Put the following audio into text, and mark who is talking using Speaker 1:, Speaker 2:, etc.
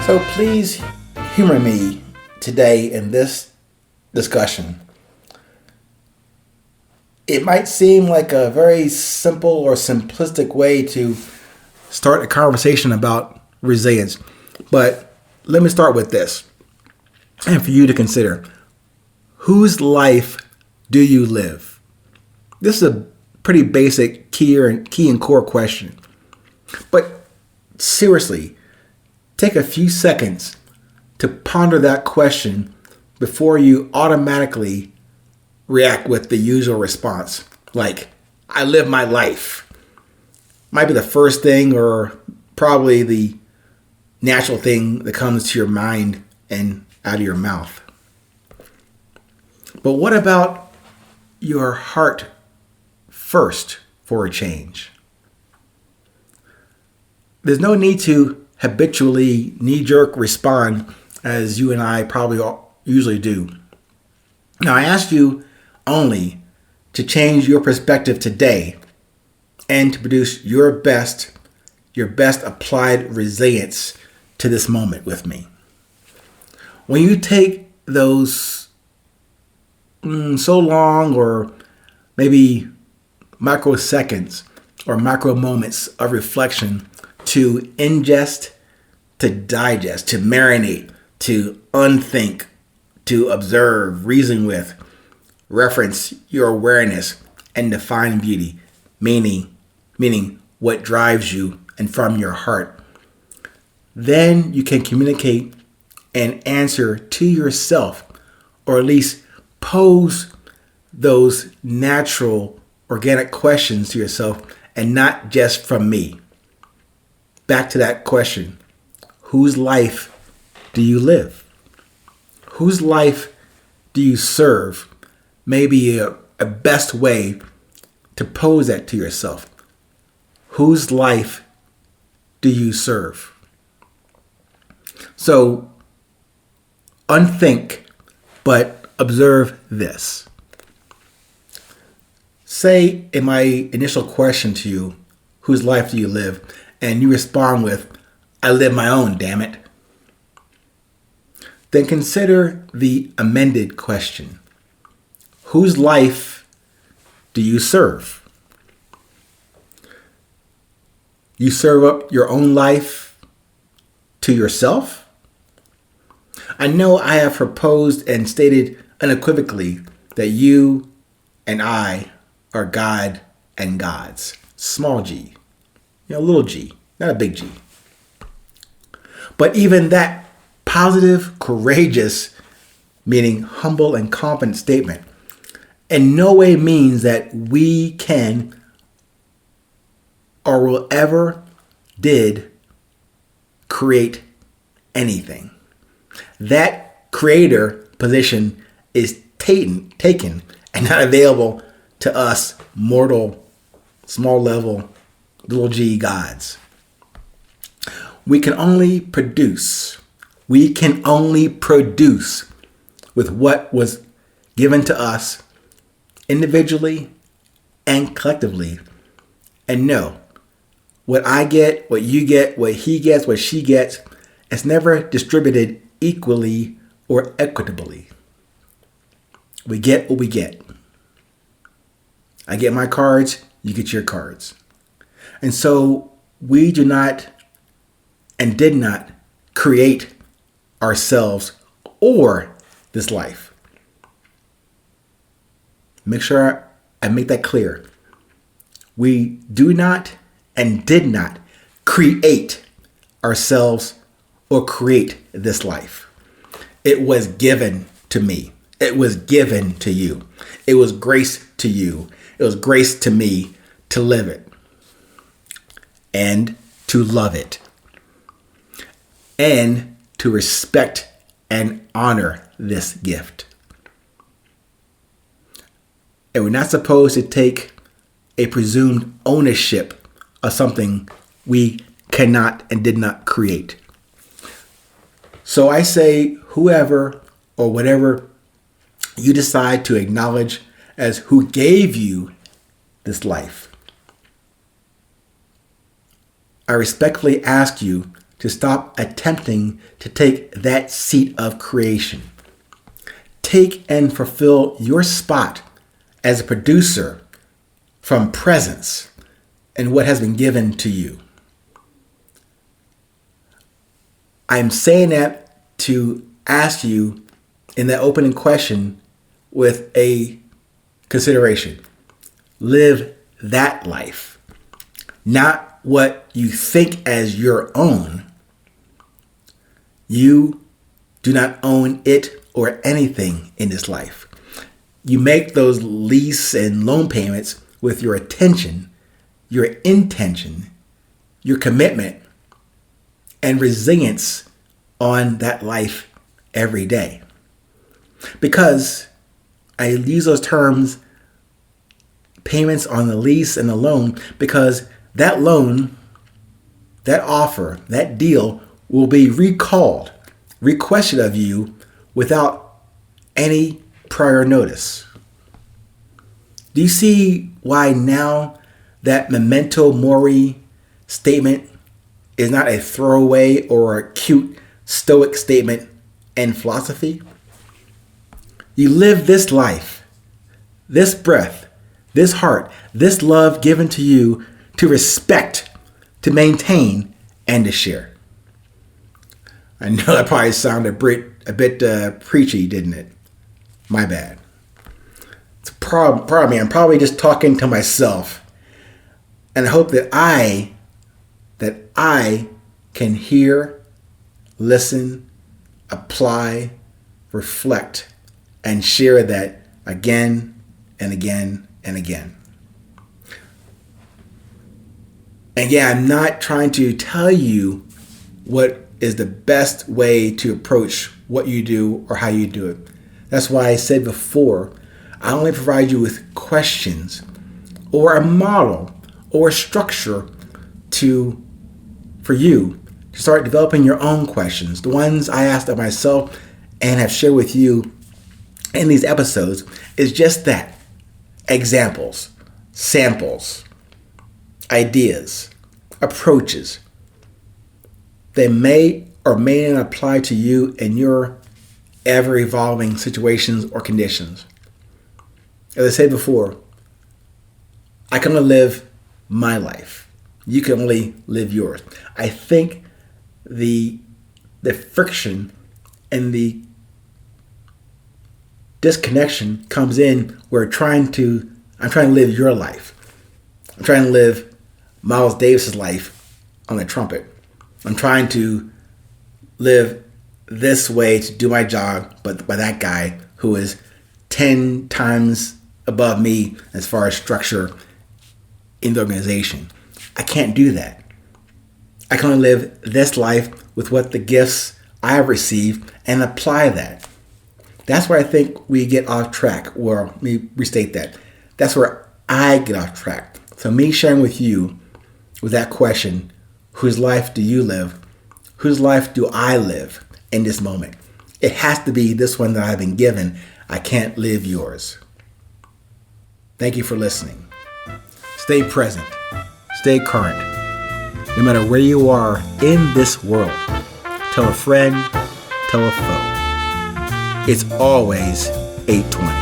Speaker 1: So please humor me today in this discussion. It might seem like a very simple or simplistic way to start a conversation about resilience, but let me start with this and for you to consider. Whose life do you live? This is a pretty basic key and core question. But seriously, take a few seconds to ponder that question before you automatically react with the usual response, like, I live my life. Might be the first thing or probably the natural thing that comes to your mind and out of your mouth. But what about your heart first for a change? There's no need to habitually knee-jerk respond as you and I probably usually do. Now, I ask you only to change your perspective today and to produce your best applied resilience to this moment with me. When you take those so long or maybe microseconds or micro moments of reflection to ingest, to digest, to marinate, to unthink, to observe, reason with, reference your awareness, and define beauty, meaning what drives you and from your heart. Then you can communicate and answer to yourself, or at least pose those natural, organic questions to yourself and not just from me. Back to that question. Whose life do you live? Whose life do you serve? Maybe a best way to pose that to yourself. Whose life do you serve? So, unthink, but observe this. Say in my initial question to you, whose life do you live? And you respond with, I live my own, damn it. Then consider the amended question. Whose life do you serve? You serve up your own life to yourself? I know I have proposed and stated unequivocally that you and I are God and gods. Small g. Little g, not a big G. But even that positive, courageous, meaning humble and confident statement in no way means that we can or will ever did create anything. That creator position is taken and not available to us mortal, small level, little g gods. We can only produce with what was given to us individually and collectively. And no, what I get, what you get, what he gets, what she gets, it's never distributed equally or equitably. We get what we get. I get my cards, you get your cards. And so we do not and did not create ourselves or this life. Make sure I make that clear. We do not and did not create ourselves or create this life. It was given to me. It was given to you. It was grace to you. It was grace to me to live it and to love it and to respect and honor this gift. And we're not supposed to take a presumed ownership of something we cannot and did not create. So I say, whoever or whatever you decide to acknowledge as who gave you this life, I respectfully ask you to stop attempting to take that seat of creation. Take and fulfill your spot as a producer from presence and what has been given to you. I'm saying that to ask you in that opening question with a consideration. Live that life, not what you think as your own. You do not own it or anything in this life. You make those lease and loan payments with your attention, your intention, your commitment, and resilience on that life every day. Because I use those terms, payments on the lease and the loan, because that loan, that offer, that deal will be recalled, requested of you without any prior notice. Do you see why now that memento mori statement is not a throwaway or a cute stoic statement and philosophy? You live this life, this breath, this heart, this love given to you to respect, to maintain, and to share. I know that probably sounded a bit preachy, didn't it? My bad. It's pardon me. I'm probably just talking to myself, and I hope that I can hear, listen, apply, reflect, and share that again and again and again. And yeah, I'm not trying to tell you what is the best way to approach what you do or how you do it. That's why I said before, I only provide you with questions or a model or a structure for you to start developing your own questions. The ones I asked of myself and have shared with you in these episodes is just that. Examples, samples, ideas, approaches. They may or may not apply to you in your ever-evolving situations or conditions. As I said before, I can only live my life. You can only live yours. I think the friction and the disconnection comes in where I'm trying to live your life. I'm trying to live Miles Davis's life on the trumpet. I'm trying to live this way to do my job, but by that guy who is 10 times above me as far as structure in the organization. I can't do that. I can only live this life with what the gifts I have received and apply that. That's where I think we get off track. Or let me restate that. That's where I get off track. So me sharing with you with that question, whose life do you live? Whose life do I live in this moment? It has to be this one that I've been given. I can't live yours. Thank you for listening. Stay present. Stay current. No matter where you are in this world, tell a friend, tell a foe. It's always 820.